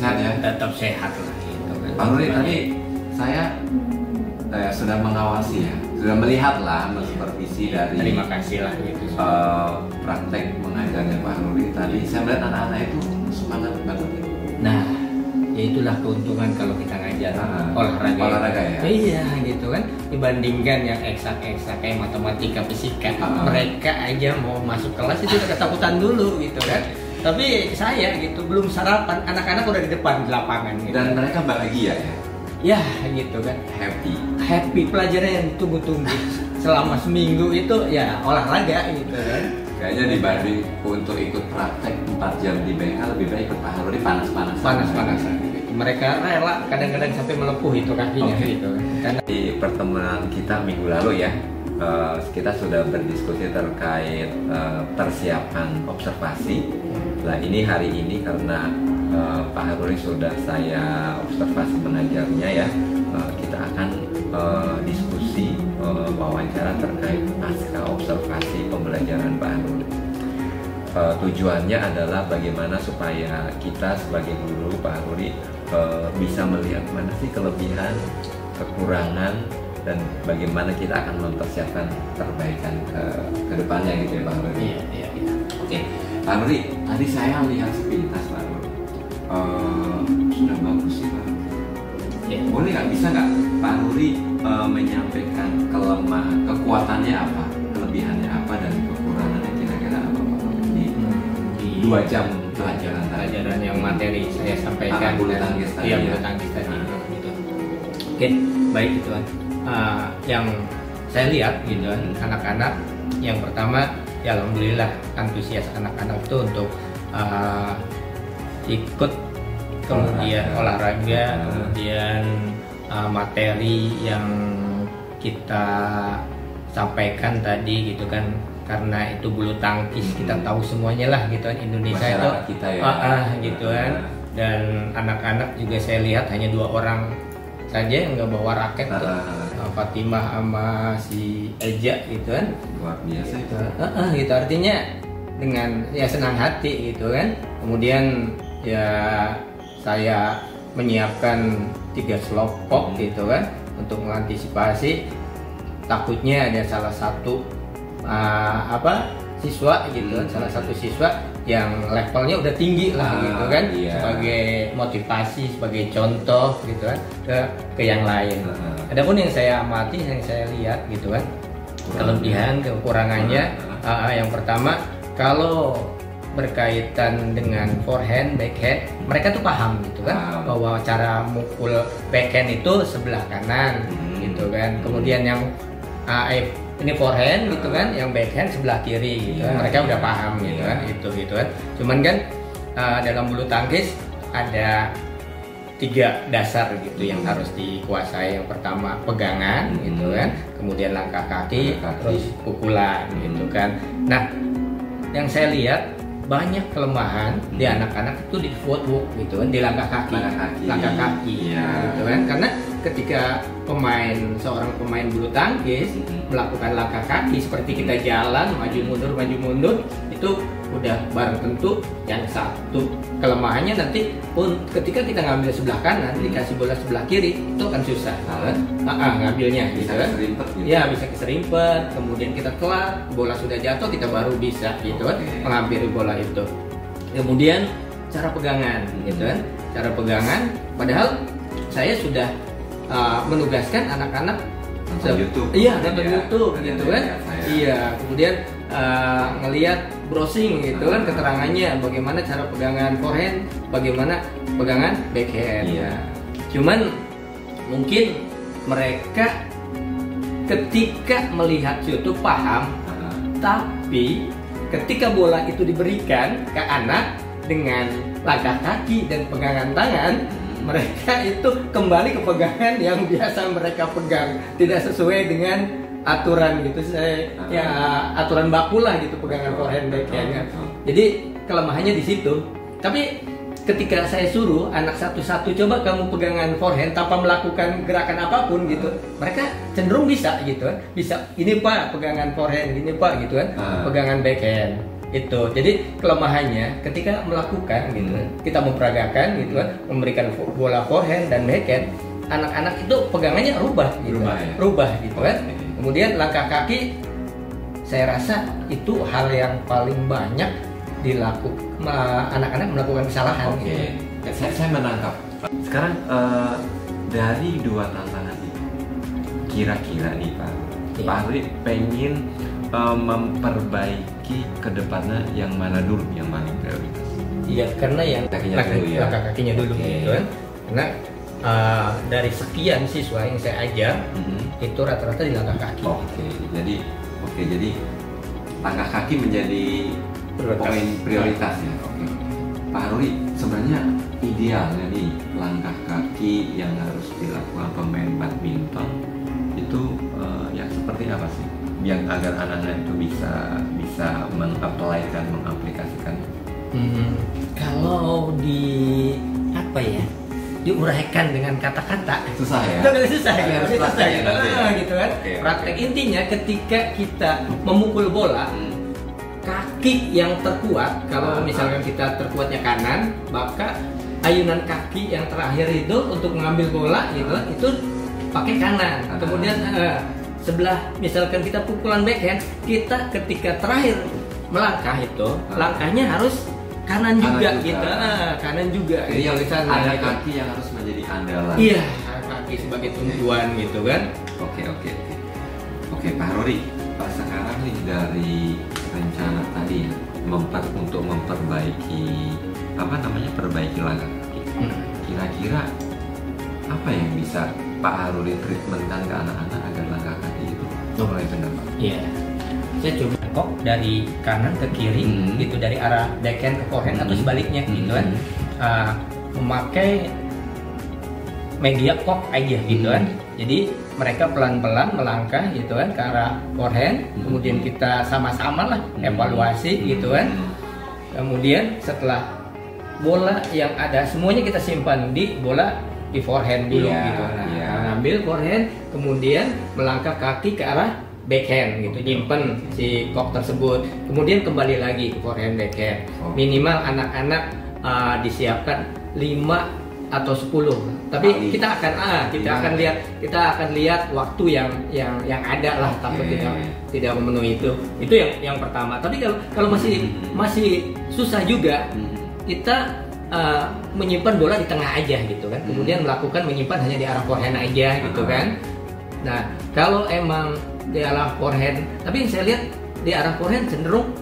sehat ya. Tetap sehat lah gitu kan. Pak Nuri, tadi saya sudah mengawasi ya, sudah melihat lah, mensupervisi dari Terima kasih lah gitu. praktek mengajarnya Pak Nuri tadi. Saya melihat anak-anak itu semangat banget. Nah, ya itulah keuntungan kalau kita ngajar olahraga ya. Iya gitu kan, dibandingkan yang eksak kayak matematika, fisika, mereka aja mau masuk kelas itu udah ketakutan dulu gitu kan. Tapi saya gitu belum sarapan, anak-anak udah di depan di lapangan gitu. Dan mereka bahagia ya. Ya gitu kan, happy pelajaran yang ditunggu-tunggu selama seminggu itu ya olahraga gitu kan. Kayaknya dibanding untuk ikut praktek 4 jam di BK, lebih baik ikut Pak Nuri panas-panasan gitu. Mereka rela kadang-kadang sampai melepuh itu kakinya gitu. Karena di pertemuan kita minggu lalu ya, kita sudah berdiskusi terkait persiapan observasi. Nah ini hari ini karena Pak Haruri sudah saya observasi mengajarnya ya, kita akan diskusi wawancara terkait pasca observasi pembelajaran Pak Haruri. Tujuannya adalah bagaimana supaya kita sebagai guru Pak Haruri bisa melihat mana sih kelebihan, kekurangan, dan bagaimana kita akan mempersiapkan perbaikan ke depannya gitu ya Pak Haruri. Iya. Oke, Pak Haruri, tadi saya lihat sepintas Pak Haruri. Sudah bagus sih Pak. Ya. Boleh nggak, bisa nggak Pak Haruri menyampaikan kelemahan, kekuatannya apa, kelebihannya apa, dan kekurangannya kira-kira apa Pak Haruri di 2 jam pelajaran yang materi saya sampaikan bulu tangkis tadi. Iya, bulu tangkis tadi gitu. Oke, baik gitu kan. Yang saya lihat gitu kan, anak-anak yang pertama ya alhamdulillah antusias anak-anak itu untuk ikut, kemudian olahraga, kemudian materi yang kita sampaikan tadi gitu kan, karena itu bulu tangkis kita tahu semuanya lah gitu kan, Indonesia masyarakat itu kita ya. Gitu kan. Dan anak-anak juga saya lihat hanya 2 orang saja yang nggak bawa raket tuh, Fatimah sama si Eja gitu kan. Luar biasa itu. Gitu artinya dengan ya senang hati gitu kan. Kemudian ya saya menyiapkan 3 slopok gitu kan untuk mengantisipasi takutnya ada salah satu siswa gitu kan, salah satu siswa yang levelnya udah tinggi lah gitu kan, sebagai motivasi, sebagai contoh gitu kan ke yang lain. Adapun yang saya amati, yang saya lihat gitu kan, kelebihan, kekurangannya, yang pertama kalau berkaitan dengan forehand, backhand, mereka tuh paham gitu kan, bahwa cara mukul backhand itu sebelah kanan gitu kan. Kemudian yang ini forehand gitu kan, yang backhand sebelah kiri gitu kan. Mereka udah paham gitu kan, itu gitu kan. Cuman kan dalam bulu tangkis ada 3 dasar gitu yang harus dikuasai. Yang pertama pegangan gitu kan, kemudian langkah kaki, terus pukulan gitu kan. Nah, yang saya lihat banyak kelemahan di anak-anak itu di footwork gitu kan, di langkah kaki gitu kan. Karena ketika seorang pemain bulu tangkis melakukan langkah kaki seperti kita jalan maju mundur itu udah barang tentu. Yang satu kelemahannya nanti pun ketika kita ngambil sebelah kanan dikasih bola sebelah kiri itu akan susah kan? Ngambilnya gitu kan. Ya bisa keserimpet, kemudian kita telat, bola sudah jatuh, kita baru bisa gitu kan mengambil bola itu. Kemudian cara pegangan gitu kan, cara pegangan, padahal saya sudah menugaskan anak-anak nonton YouTube. Iya, nonton YouTube gitu kan. Iya, kemudian ngelihat browsing gitu kan, keterangannya bagaimana cara pegangan forehand, bagaimana pegangan backhand. Iya. Cuman mungkin mereka ketika melihat YouTube paham, tapi ketika bola itu diberikan ke anak dengan langkah kaki dan pegangan tangan, mereka itu kembali ke pegangan yang biasa mereka pegang, tidak sesuai dengan aturan gitu. Ya aturan baku lah gitu pegangan forehand backhand. Jadi kelemahannya di situ. Tapi ketika saya suruh anak satu-satu, coba kamu pegangan forehand tanpa melakukan gerakan apapun gitu, mereka cenderung bisa gitu kan. Bisa ini Pak pegangan forehand, ini Pak gitu kan, pegangan backhand. Itu. Jadi kelemahannya ketika melakukan gitu, kita memperagakan gitu kan, memberikan bola forehand dan backhand, anak-anak itu pegangannya rubah gitu. Rubah gitu kan. Kemudian langkah kaki saya rasa itu hal yang paling banyak dilakukan anak-anak melakukan kesalahan. Oke. Saya menangkap. Sekarang dari dua tantangan itu, kira-kira nih Pak Haruri pengen memperbaiki kedepannya yang mana dulu yang paling prioritas? Iya, karena yang langkah kakinya dulu gitu kan. Karena dari sekian siswa yang saya ajar itu rata-rata di langkah kaki. Jadi langkah kaki menjadi poin prioritasnya. Oke. Pak Haruri, sebenarnya idealnya nih langkah kaki yang harus dilakukan pemain badminton itu yang seperti apa sih? Yang agar anak-anak itu bisa mengaplikasikan. Kalau diuraikan dengan kata-kata susah ya. Susah gitu kan. Praktek intinya ketika kita memukul bola, kaki yang terkuat, kalau misalkan kita terkuatnya kanan, maka ayunan kaki yang terakhir itu untuk mengambil bola gitu, itu pakai kanan. Kemudian sebelah misalkan kita pukulan backhand, kita ketika terakhir melangkah itu langkahnya harus kanan juga gitu. Kanan juga. Jadi yang ada kaki yang harus menjadi andalan. Iya, kaki sebagai tumpuan gitu kan. Oke, Pak Haruri, sekarang nih dari rencana tadi ya, untuk memperbaiki perbaiki langkah kaki. Kira-kira apa yang bisa Pak Haruri treatmentkan ke anak-anak agar langkah kaki itu mulai benar, Pak? Iya. Saya coba kok dari kanan ke kiri gitu, dari arah backhand ke forehand atau sebaliknya gitu kan. Memakai media kok aja gitu kan. Jadi mereka pelan-pelan melangkah gitu kan ke arah forehand, kemudian kita sama-sama lah evaluasi gitu kan. Kemudian setelah bola yang ada semuanya kita simpan di forehand dulu gitu. Ngambil forehand, kemudian melangkah kaki ke arah backhand gitu, nyimpen si kok tersebut, kemudian kembali lagi ke forehand backhand. Minimal anak-anak disiapkan 5 atau 10. Tapi kita akan lihat waktu yang ada lah, takut tidak memenuhi itu. Itu yang pertama. Tapi kalau masih susah juga, kita menyimpan bola di tengah aja gitu kan. Kemudian menyimpan hanya di arah forehand aja gitu kan. Nah, kalau emang di arah forehand, tapi saya lihat di arah forehand cenderung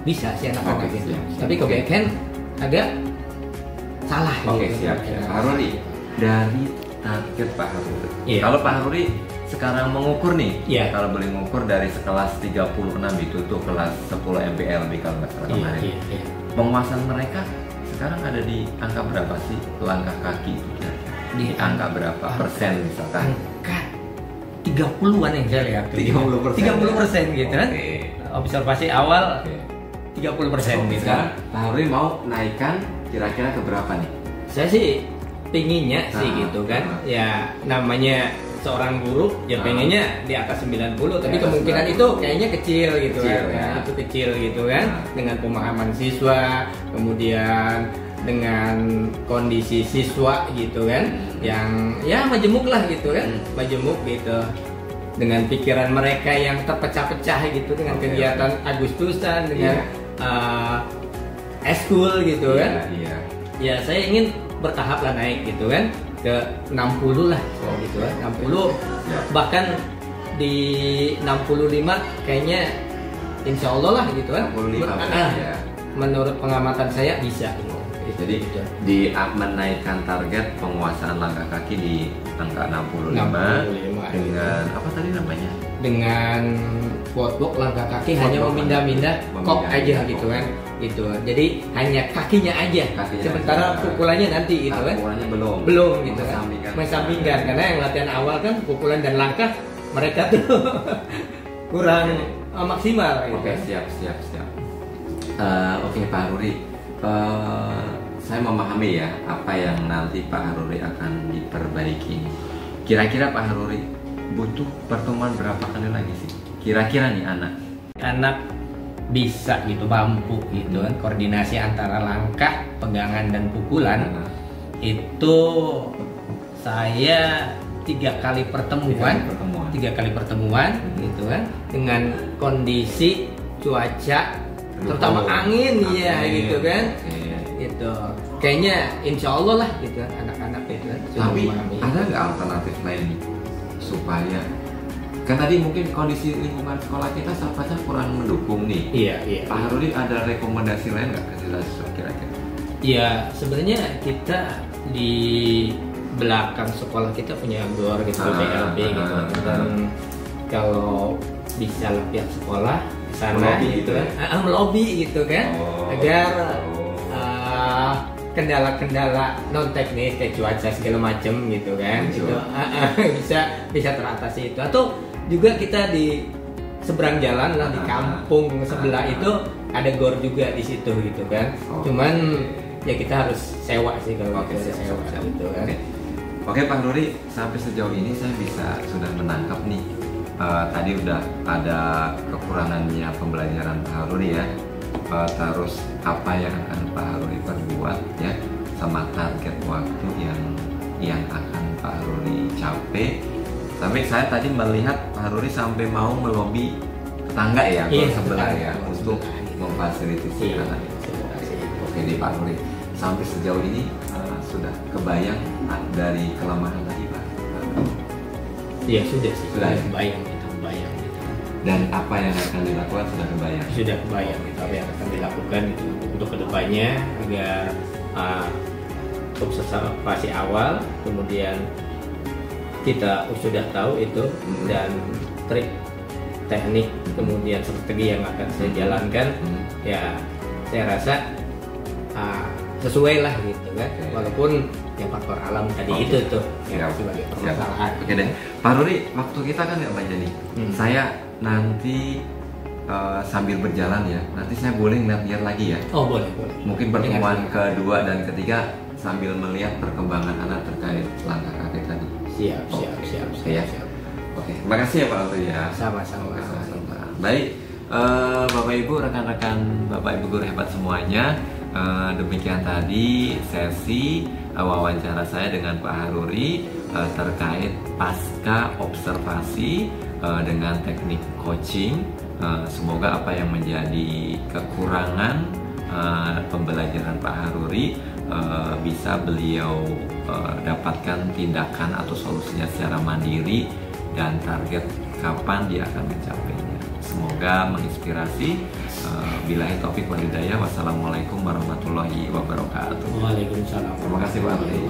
bisa sih anak-anak gitu. Tapi ke backhand agak salah. Siap. Pak Haruri, dari target Pak Haruri. Kalau Pak Haruri sekarang mengukur nih, kalau boleh mengukur dari sekelas 36 itu tuh kelas 10 MPLB kalau nggak salah kemarin. Penguasaan mereka sekarang ada di angka berapa sih langkah kaki itu kira-kira? Di angka berapa persen misalkan? Angka 30-an yang saya lihat. 30% gitu kan. Observasi awal 30% gitu. Sekarang Pak Haruri mau naikkan kira-kira ke berapa nih? Saya sih pinginnya gitu kan. Ya namanya seorang guru ya pengennya di atas 90, tapi kemungkinan itu kayaknya kecil gitu kan. Itu kecil gitu kan. Dengan pemahaman siswa, kemudian dengan kondisi siswa gitu kan, yang ya majemuk lah gitu kan, majemuk gitu, dengan pikiran mereka yang terpecah-pecah gitu dengan kegiatan Agustusan, dengan eskul gitu kan. Ya saya ingin bertahap lah naik gitu kan ke 60 lah gitu kan, 60 bahkan di 65 kayaknya insya Allah lah gitu kan. Menurut pengamatan saya bisa gitu. Jadi menaikkan target penguasaan langkah kaki di angka 65 dengan apa tadi namanya? Dengan footwork langkah kaki hanya memindah-mindah kok aja gitu kan. Gitu. Jadi hanya kakinya aja. Sementara pukulannya nanti gitu kan. Pukulannya belum gitu kan. Mensampingkan karena yang latihan awal kan pukulan dan langkah mereka tuh kurang maksimal gitu. Siap. Oke Pak Haruri. Saya memahami ya apa yang nanti Pak Haruri akan diperbaiki. Kira-kira Pak bisa gitu, mampu gitu kan, koordinasi antara langkah, pegangan dan pukulan. Itu saya 3 kali pertemuan gitu kan, dengan kondisi cuaca terutama angin ya gitu kan. Gitu kayaknya insya Allah lah gitu anak-anak itu kan. Tapi ada nggak alternatif lain supaya, kan tadi mungkin kondisi lingkungan sekolah kita sahabatnya kurang mendukung nih. Iya. Pak Haruri ada rekomendasi lain nggak kira-kira? Iya, sebenarnya kita di belakang sekolah kita punya gor gitu, BLB gitu, dan kalau bisa lah pihak sekolah sana melobi gitu kan, melobi gitu kan, agar kendala-kendala non teknis kayak cuaca segala macem gitu kan, gitu bisa teratasi itu. Atau juga kita di seberang jalan lah, di kampung sebelah itu ada gor juga di situ gitu kan. Cuman ya kita harus sewa sih kalau sewa gitu kan. Oke Pak Haruri, sampai sejauh ini saya sudah menangkap nih. Tadi udah ada kekurangannya pembelajaran Pak Haruri ya. Terus apa yang akan Pak Haruri perbuat ya, sama target waktu yang akan Pak Haruri capai. Sampai saya tadi melihat Pak Haruri sampai mau melobi tetangga ya, sebelah ya, untuk memfasilitasi anak. Oke nih Pak Haruri, sampai sejauh ini sudah kebayang dari kelemahan tadi Pak? Iya sudah sih, sudah kebayang gitu. Dan apa yang akan dilakukan sudah kebayang? Sudah kebayang gitu, apa yang akan dilakukan gitu untuk kedepannya agar observasi awal, kemudian kita sudah tahu itu dan trik, teknik, kemudian strategi yang akan saya jalankan, ya saya rasa sesuai lah gitu kan, walaupun yang faktor alam tadi itu tuh yang sebagai permasalahan. Oke deh, Pak Haruri, waktu kita kan nggak banyak nih. Saya nanti sambil berjalan ya, nanti saya boleh ngeliat lagi ya. Oh boleh. Mungkin pertemuan kedua dan ketiga sambil melihat perkembangan anak terkait langkah kakek tadi. Siap. Oke, makasih ya Pak Haruri ya. Sama-sama. Baik, Bapak Ibu, rekan-rekan Bapak Ibu guru hebat semuanya. Demikian tadi sesi wawancara saya dengan Pak Haruri terkait pasca observasi dengan teknik coaching. Semoga apa yang menjadi kekurangan pembelajaran Pak Haruri bisa beliau dapatkan tindakan atau solusinya secara mandiri, dan target kapan dia akan mencapainya. Semoga menginspirasi. Billahi taufik wal hidayah. Wassalamualaikum warahmatullahi wabarakatuh. Waalaikumsalam. Terima kasih Pak Haruri.